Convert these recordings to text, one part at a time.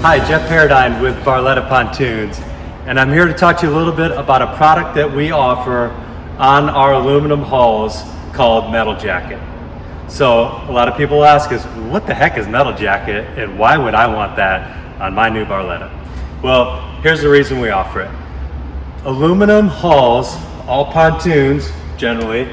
Hi, Jeff Paradine with Barletta Pontoons, and I'm here to talk to you a little bit about a product that we offer on our aluminum hulls called Metal Jacket. So a lot of people ask us, what the heck is Metal Jacket and why would I want that on my new Barletta? Well, here's the reason we offer it. Aluminum hulls, all pontoons generally,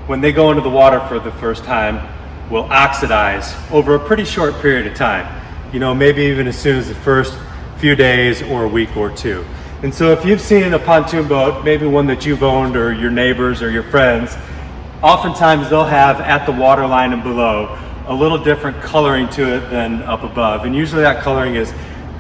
when they go into the water for the first time, will oxidize over a pretty short period of time. You know, maybe even as soon as the first few days or a week or two. And so if you've seen a pontoon boat, maybe one that you've owned or your neighbors or your friends, oftentimes they'll have at the water line and below a little different coloring to it than up above. And usually that coloring is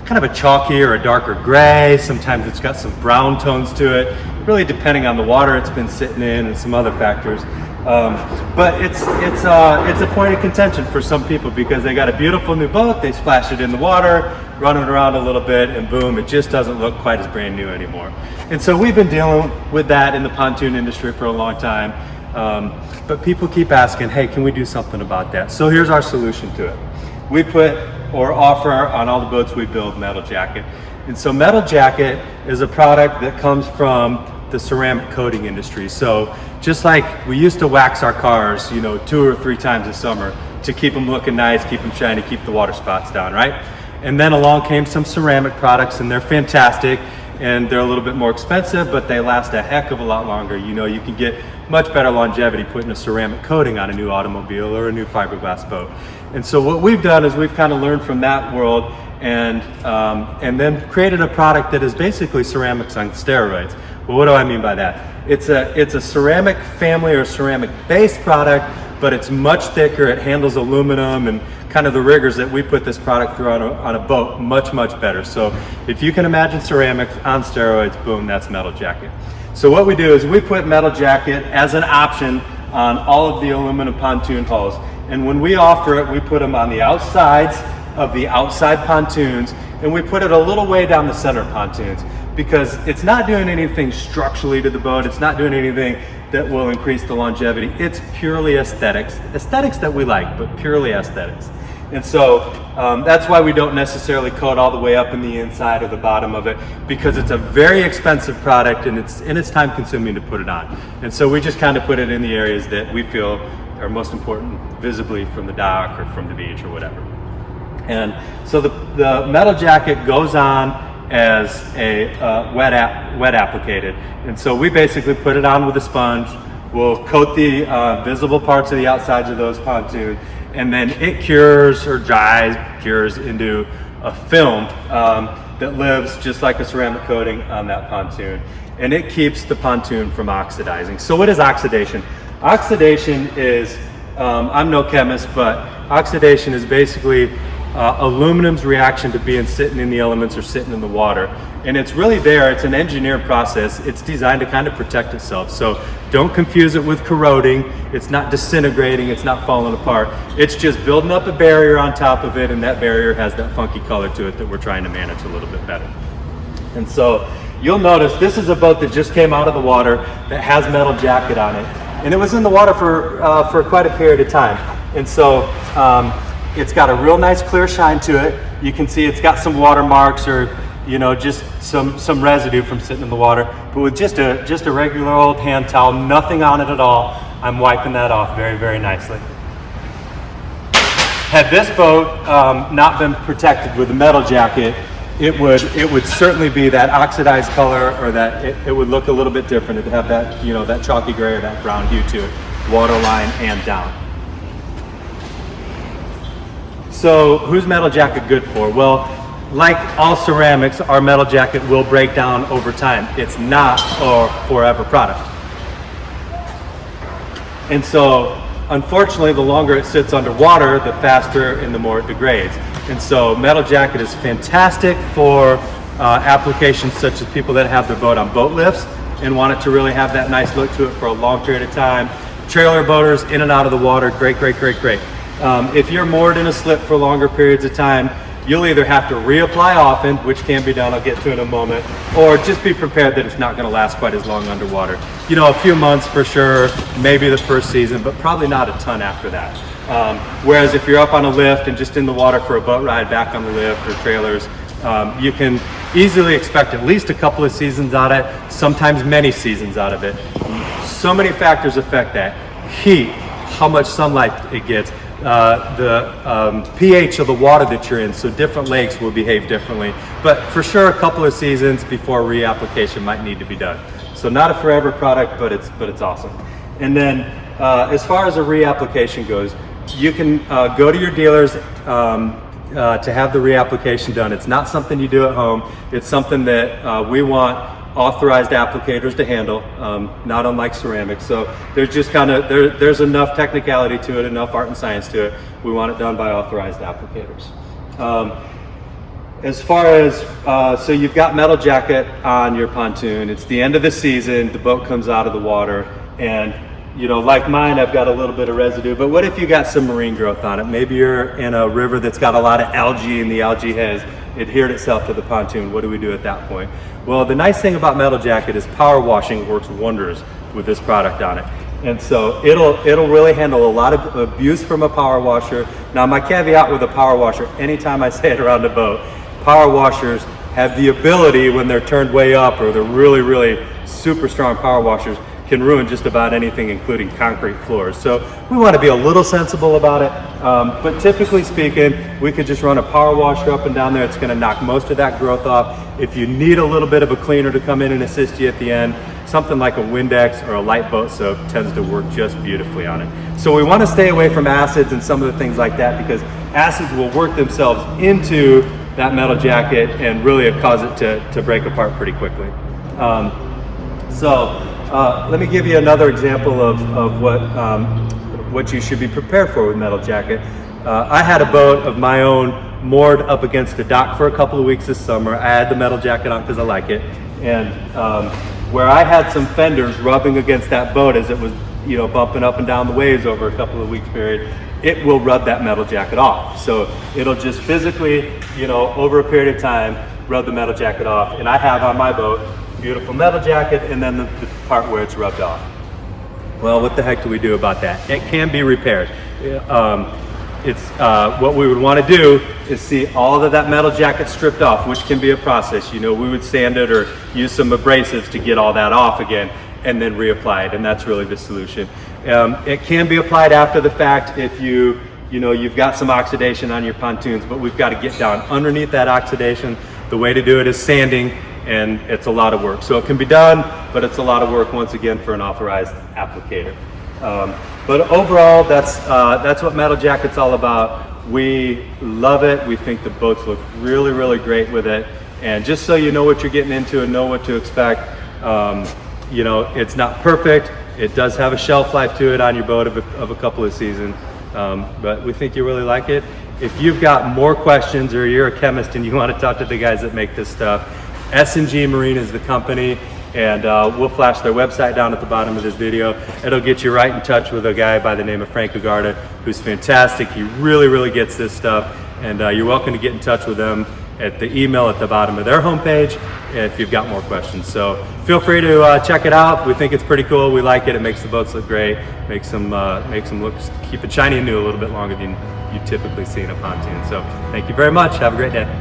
kind of a chalky or a darker gray. Sometimes it's got some brown tones to it, really depending on the water it's been sitting in and some other factors. But it's a point of contention for some people because they got a beautiful new boat, they splash it in the water, run it around a little bit, and boom, it just doesn't look quite as brand new anymore. And so we've been dealing with that in the pontoon industry for a long time. But people keep asking, hey, can we do something about that? So here's our solution to it. We put or offer on all the boats we build Metal Jacket. And so Metal Jacket is a product that comes from the ceramic coating industry. So just like we used to wax our cars, you know, 2 or 3 times a summer to keep them looking nice, keep them shiny, keep the water spots down, right? And then along came some ceramic products, and they're fantastic, and they're a little bit more expensive, but they last a heck of a lot longer. You know, you can get much better longevity putting a ceramic coating on a new automobile or a new fiberglass boat. And so what we've done is we've kind of learned from that world and then created a product that is basically ceramics on steroids. Well, what do I mean by that? It's a ceramic family or ceramic based product, but it's much thicker. It handles aluminum and kind of the rigors that we put this product through on a boat much better. So if you can imagine ceramics on steroids, boom, that's Metal Jacket. So what we do is we put Metal Jacket as an option on all of the aluminum pontoon hulls. And when we offer it, we put them on the outsides of the outside pontoons, and we put it a little way down the center pontoons because it's not doing anything structurally to the boat. It's not doing anything that will increase the longevity. It's purely aesthetics that we like, but purely aesthetics. And so that's why we don't necessarily coat all the way up in the inside or the bottom of it, because it's a very expensive product and it's time consuming to put it on. And so we just kind of put it in the areas that we feel are most important visibly from the dock or from the beach or whatever. And so the Metal Jacket goes on as a wet applicated. And so we basically put it on with a sponge. We'll coat the visible parts of the outsides of those pontoons, and then it cures into a film that lives just like a ceramic coating on that pontoon. And it keeps the pontoon from oxidizing. So what is oxidation? Oxidation is, I'm no chemist, but oxidation is basically aluminum's reaction to being sitting in the elements or sitting in the water. And it's really there, it's an engineered process. It's designed to kind of protect itself. So don't confuse it with corroding. It's not disintegrating, it's not falling apart. It's just building up a barrier on top of it, and that barrier has that funky color to it that we're trying to manage a little bit better. And so you'll notice this is a boat that just came out of the water that has Metal Jacket on it. And it was in the water for quite a period of time. And so it's got a real nice clear shine to it. You can see it's got some watermarks or, you know, just some residue from sitting in the water. But with just a regular old hand towel, nothing on it at all, I'm wiping that off very nicely. Had this boat not been protected with the Metal Jacket, it would certainly be that oxidized color, or that it would look a little bit different. It'd have that, you know, that chalky gray or that brown hue to it, waterline and down. So who's Metal Jacket good for? Well, like all ceramics, our Metal Jacket will break down over time. It's not a forever product. And so, unfortunately, the longer it sits underwater, the faster and the more it degrades. And so Metal Jacket is fantastic for applications such as people that have their boat on boat lifts and want it to really have that nice look to it for a long period of time. Trailer boaters in and out of the water, great. If you're moored in a slip for longer periods of time, you'll either have to reapply often, which can be done, I'll get to in a moment, or just be prepared that it's not going to last quite as long underwater. You know, a few months for sure, maybe the first season, but probably not a ton after that. Whereas if you're up on a lift and just in the water for a boat ride back on the lift or trailers, You can easily expect at least a couple of seasons out of it, sometimes many seasons out of it. So many factors affect that. Heat, how much sunlight it gets, the pH of the water that you're in, so different lakes will behave differently. But for sure, a couple of seasons before reapplication might need to be done. So not a forever product, but it's awesome. And then as far as a reapplication goes, you can go to your dealers to have the reapplication done. It's not something you do at home. It's something that we want authorized applicators to handle, not unlike ceramics. So there's just there's enough technicality to it, enough art and science to it. We want it done by authorized applicators. As far as, so you've got metal jacket on your pontoon. It's the end of the season, the boat comes out of the water, and you know, like mine, I've got a little bit of residue, but what if you got some marine growth on it? Maybe you're in a river that's got a lot of algae and the algae has adhered itself to the pontoon. What do we do at that point? Well, the nice thing about metal jacket is power washing works wonders with this product on it. And so it'll really handle a lot of abuse from a power washer. Now, my caveat with a power washer, anytime I say it around the boat, power washers have the ability, when they're turned way up or they're really, really super strong power washers, can ruin just about anything, including concrete floors. So we want to be a little sensible about it. But typically speaking, we could just run a power washer up and down there. It's going to knock most of that growth off. If you need a little bit of a cleaner to come in and assist you at the end, something like a Windex or a light boat soap tends to work just beautifully on it. So we want to stay away from acids and some of the things like that, because acids will work themselves into that metal jacket and really cause it to break apart pretty quickly. Let me give you another example of what you should be prepared for with metal jacket. I had a boat of my own moored up against the dock for a couple of weeks this summer. I had the metal jacket on because I like it, and where I had some fenders rubbing against that boat as it was, you know, bumping up and down the waves over a couple of weeks period, it will rub that metal jacket off. So it'll just physically, you know, over a period of time, rub the metal jacket off. And I have on my boat beautiful metal jacket, and then the part where it's rubbed off. Well, what the heck do we do about that? It can be repaired. What we would want to do is see all of that metal jacket stripped off, which can be a process. You know, we would sand it or use some abrasives to get all that off again, and then reapply it, and that's really the solution. It can be applied after the fact if you've got some oxidation on your pontoons, but we've got to get down underneath that oxidation. The way to do it is sanding, and it's a lot of work. So it can be done, but it's a lot of work once again for an authorized applicator. But overall, that's what metal jacket's all about. We love it. We think the boats look really, really great with it. And just so you know what you're getting into and know what to expect, you know, it's not perfect. It does have a shelf life to it on your boat of a couple of seasons, but we think you really like it. If you've got more questions, or you're a chemist and you want to talk to the guys that make this stuff, S&G Marine is the company, and we'll flash their website down at the bottom of this video. It'll get you right in touch with a guy by the name of Frank Ugarda, who's fantastic. He really, really gets this stuff, and you're welcome to get in touch with them at the email at the bottom of their homepage if you've got more questions. So feel free to check it out. We think it's pretty cool. We like it. It makes the boats look great. Makes them look, keep it shiny and new a little bit longer than you typically see in a pontoon. So thank you very much. Have a great day.